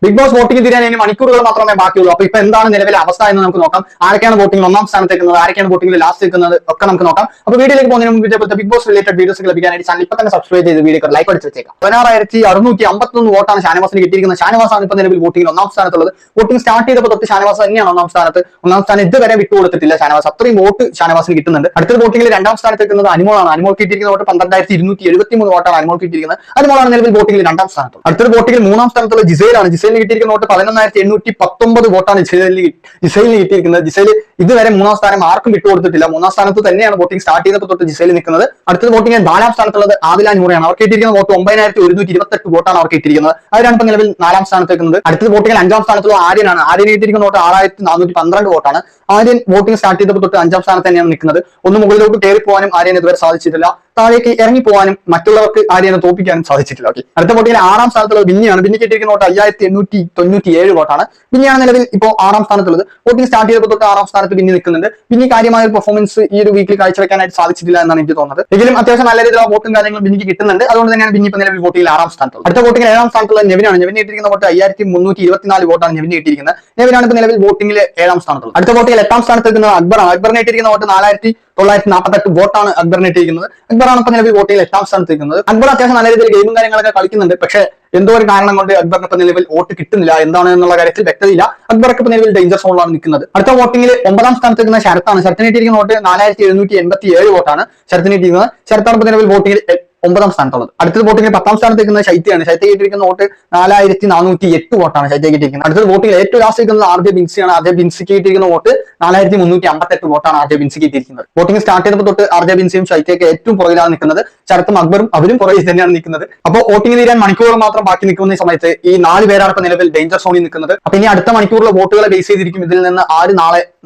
Big boss voting തീരാൻ ഇനി മണിക്കൂറുകൾ മാത്രമേ ബാക്കിയുള്ളൂ. അപ്പൊ ഇപ്പൊ എന്താണ് നിലവിലെ അവസ്ഥ എന്ന് നമുക്ക് നോക്കാം. ആരൊക്കെയാണ് വോട്ടിംഗ് ഒന്നാം സ്ഥാനത്തേക്കുന്നത്, ആരൊക്കെയാണ് വോട്ടിംഗിൽ ലാസ്റ്റ് നിൽക്കുന്നത് ഒക്കെ നമുക്ക് നോക്കാം. അപ്പൊ വീഡിയോയിലേക്ക് പോകുന്നതിന് മുമ്പ് ഇതേപോലത്തെ ബിഗ് ബോസ് റിലേറ്റഡ് വീഡിയോസ് ലഭിക്കാനായിട്ട് ചാനൽ ഇപ്പൊ തന്നെ സബ്സ്ക്രൈബ് ചെയ്ത് വീഡിയോ ലൈക്ക് അടിച്ച് വെച്ചേക്കാം. 16,651 വോട്ടാണ് ഷാനവാസിന് കിട്ടിയിരിക്കുന്നത്. ഷാനവാസാണ് ഇപ്പൊ നിലവിൽ വോട്ടിംഗിൽ ഒന്നാം സ്ഥാനത്തുള്ളത്. വോട്ടിംഗ് സ്റ്റാർട്ട് ചെയ്തപ്പോൾ തൊട്ട് ഷാനവാസ് തന്നെയാണ് ഒന്നാം സ്ഥാനത്ത്. ഒന്നാം സ്ഥാനം ഇതുവരെ വിട്ടുകൊടുത്തിട്ടില്ല ഷാനവാസ്. അത്രയും വോട്ട് ഷാനവാസിന് കിട്ടുന്നുണ്ട്. അടുത്ത വോട്ടിംഗിൽ രണ്ടാം സ്ഥാനത്ത് നിൽക്കുന്നത് അനുമോളാണ്. അനുമോൾ കിട്ടിയിരിക്കുന്ന വോട്ട് 12,273 വോട്ടാണ് അനുമോൾ കിട്ടിയിരിക്കുന്നത്. അനുമോളാണ് നിലവിൽ വോട്ടിംഗിൽ രണ്ടാം സ്ഥാനത്ത്. അടുത്ത വോട്ടിംഗിൽ മൂന്നാം സ്ഥാനത്തുള്ള ജിസൈലാണ്. ജിസൈലിന് കിട്ടിയിരിക്കുന്ന വോട്ട് 11,819 വോട്ടാണ് ജിസൈലിന് കിട്ടിയിരിക്കുന്നത്. ജിസൈൽ ഇതുവരെ മൂന്നാം സ്ഥാനം ആർക്കും വിട്ടുകൊടുത്തിട്ടില്ല. മൂന്നാം സ്ഥാനത്ത് തന്നെയാണ് വോട്ടിംഗ് സ്റ്റാർട്ട് ചെയ്തപ്പോൾ തൊട്ട് ജിസൈൽ നിൽക്കുന്നത്. അടുത്ത വോട്ടിംഗിൽ നാലാം സ്ഥാനത്തുള്ളത് ആദില നൂറയാണ്. അവർക്ക് കിട്ടിയിരിക്കുന്ന വോട്ട് 9,128 വോട്ടാണ് അവർക്ക് കിട്ടിയിരിക്കുന്നത്. അവരാണ് ഇപ്പൊ നിലവിൽ നാലാം സ്ഥാനത്ത് നിൽക്കുന്നത്. അടുത്ത വോട്ടിംഗിൽ അഞ്ചാം സ്ഥാനത്തുള്ള ആര്യനാണ്. ആര്യന് കിട്ടിയിരിക്കുന്ന വോട്ട് 6,412 വോട്ടാണ്. ആര്യൻ വോട്ടിംഗ് സ്റ്റാർട്ട് ചെയ്തപ്പോൾ തൊട്ട് അഞ്ചാം സ്ഥാനത്ത് തന്നെയാണ് നിൽക്കുന്നത്. ഒന്ന് മുകളിലോട്ട് കയറി പോകാനും ആര്യന് ഇതുവരെ സാധിച്ചിട്ടില്ല. താഴേക്ക് ഇറങ്ങി പോകാനും മറ്റുള്ളവർക്ക് ആര്യനെ തോപ്പിക്കാനും സാധിച്ചിട്ടില്ല. ഓക്കെ, അടുത്ത വോട്ടിൽ ആറാം സ്ഥാനത്തുള്ളത് ബിന്നിയാണ്. ബിന്നി കിട്ടിയിരിക്കുന്ന വോട്ട് 5,897 വോട്ടാണ്. ബിന്നിയാണ് നിലവിൽ ഇപ്പോൾ ആറാം സ്ഥാനത്തുള്ളത്. വോട്ടിംഗ് സ്റ്റാർട്ട് ചെയ്തപ്പോൾ തൊട്ട് ആറാം സ്ഥാനത്ത് ബിന്നി നിൽക്കുന്നുണ്ട്. ബിന്നി കാര്യമായ ഒരു പെർഫോമൻസ് ഈ ഒരു വീക്കിൽ കാഴ്ചവെക്കാനായിട്ട് സാധിച്ചിട്ടില്ല എന്നാണ് എനിക്ക് തോന്നുന്നത്. എങ്കിലും അത്യാവശ്യം നല്ല രീതിയിലുള്ള വോട്ടും കാര്യങ്ങളും ബിന്നിക്ക് കിട്ടുന്നുണ്ട്. അതുകൊണ്ട് തന്നെയാണ് ബിന്നി ഇപ്പോൾ നിലവിൽ വോട്ടിൽ ആറാം സ്ഥാനത്തുള്ളത്. അടുത്ത വോട്ടിംഗിൽ ഏഴാം സ്ഥാനത്തുള്ള നെവിനാണ്. നെവിന് കിട്ടിയിരിക്കുന്ന വോട്ട് 5,324 വോട്ടാണ് നെവിന് കിട്ടിയിരിക്കുന്നത്. നെവിനാണ് ഇപ്പോൾ നിലവിൽ വോട്ടിംഗിൽ ഏഴാം സ്ഥാനത്തുള്ളത്. അടുത്ത വോട്ടിൽ എട്ടാം സ്ഥാനത്ത് നിൽക്കുന്നത് അക്ബറാണ്. അക്ബറിന് കിട്ടിയിരിക്കുന്ന വോട്ട് 4,948 വോട്ടാണ് അക്ബറിന് കിട്ടിയിരിക്കുന്നത്. അക്ബറാണ് ഇപ്പൊ നിലവിൽ വോട്ടിൽ എട്ടാം സ്ഥാനത്ത് നിൽക്കുന്നത്. അക്ബർ അത്യാവശ്യം നല്ല രീതിയിൽ ഗെയിമും കാര്യങ്ങളൊക്കെ കളിക്കുന്നുണ്ട്. പക്ഷേ എന്തോ ഒരു കാരണം കൊണ്ട് അക്ബറിന് ഇപ്പൊ നിലവിൽ വോട്ട് കിട്ടുന്നില്ല. എന്താണ് എന്നുള്ള കാര്യത്തിൽ വ്യക്തതയില്ല. അക്ബർക്ക് ഇപ്പൊ നിലവിൽ ഡേഞ്ചർ സോണിലാണ് നിൽക്കുന്നത്. അടുത്ത വോട്ടിംഗിൽ 9ാം സ്ഥാനത്ത് നിൽക്കുന്ന ശരത്താണ്. ശരത്തിന് കിട്ടിയിരിക്കുന്ന വോട്ട് 4,787 വോട്ടാണ് ശരത്തിന് കിട്ടിയിരിക്കുന്നത്. ശരത്താണ് ഇപ്പൊ നിലവിൽ വോട്ടിംഗിൽ 9ാം സ്ഥാനത്തുള്ളത്. അടുത്തത് വോട്ടിംഗിൽ 10ാം സ്ഥാനത്ത് നിൽക്കുന്ന ശൈത്യയാണ്. ശൈത്യ കിട്ടിയിരിക്കുന്ന വോട്ട് 4,408 വോട്ടാണ് ശൈത്യ കിട്ടിയിരിക്കുന്നത്. അടുത്തത് വോട്ടിംഗിൽ ഏറ്റവും ലാസ്റ്റ് നിൽക്കുന്നത് ആർ ജെ ബിൻസിയാണ്. ആർ ജെ ബിൻസിക്ക് കിട്ടിയിരിക്കുന്ന വോട്ട് 4,358 വോട്ടാണ് ആർ ജെ ബിൻസിക്ക് കിട്ടിയിരിക്കുന്നത്. വോട്ടിംഗ് സ്റ്റാർട്ട് ചെയ്തപ്പോൾ തൊട്ട് ആർ ജെ ബിൻസിയും ശൈത്യയൊക്കെ ഏറ്റവും പുറകിലാണ് നിൽക്കുന്നത്. ശരത്തും അക്ബറും അവരും പുറകിൽ തന്നെയാണ് നിൽക്കുന്നത്. അപ്പോൾ വോട്ടിംഗ് തീരാൻ മണിക്കൂറുകൾ മാത്രം ബാക്കി നിൽക്കുന്ന സമയത്ത് ഈ 4 പേരാണ് ഇപ്പൊ നിലവിൽ ഡേഞ്ചർ സോണിൽ നിൽക്കുന്നത്. അപ്പൊ ഇനി അടുത്ത മണിക്കൂറിലെ വോട്ടുകളെ ബേസ് ചെയ്തിരിക്കും ഇതിൽ നിന്ന് ആര്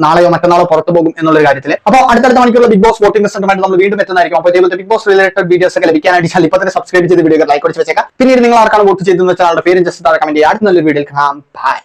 നാളെയോ മറ്റന്നാളോ പുറത്തു പോകും എന്നുള്ള കാര്യത്തിൽ. അപ്പോൾ അടുത്തടുത്ത മണിക്കൂറിലെ ബിഗ് ബോസ് വോട്ടിംഗ് റിസൾട്ടുമായിട്ട് നമ്മൾ വീണ്ടും എത്തുന്നതായിരിക്കും. അപ്പോൾ ഇതേപോലത്തെ ബിഗ് ബോസ് റിലേറ്റഡ് വീഡിയോസ് ഒക്കെ ലഭിക്കാനായിട്ട് ഇപ്പൊ തന്നെ സബ്സ്ക്രൈബ് ചെയ്ത് വീഡിയോ ലൈക്ക് അടിച്ച് വെച്ചേക്കാം. പിന്നീട് നിങ്ങൾ ആർക്കാണ് വോട്ട് ചെയ്തെന്ന് വെച്ചാൽ ആളുടെ പേരും ജസ്റ്റ് താഴെ കമന്റ് ചെയ്യാം. അടുത്ത നല്ലൊരു വീഡിയോയിൽ കാണാം. ബൈ.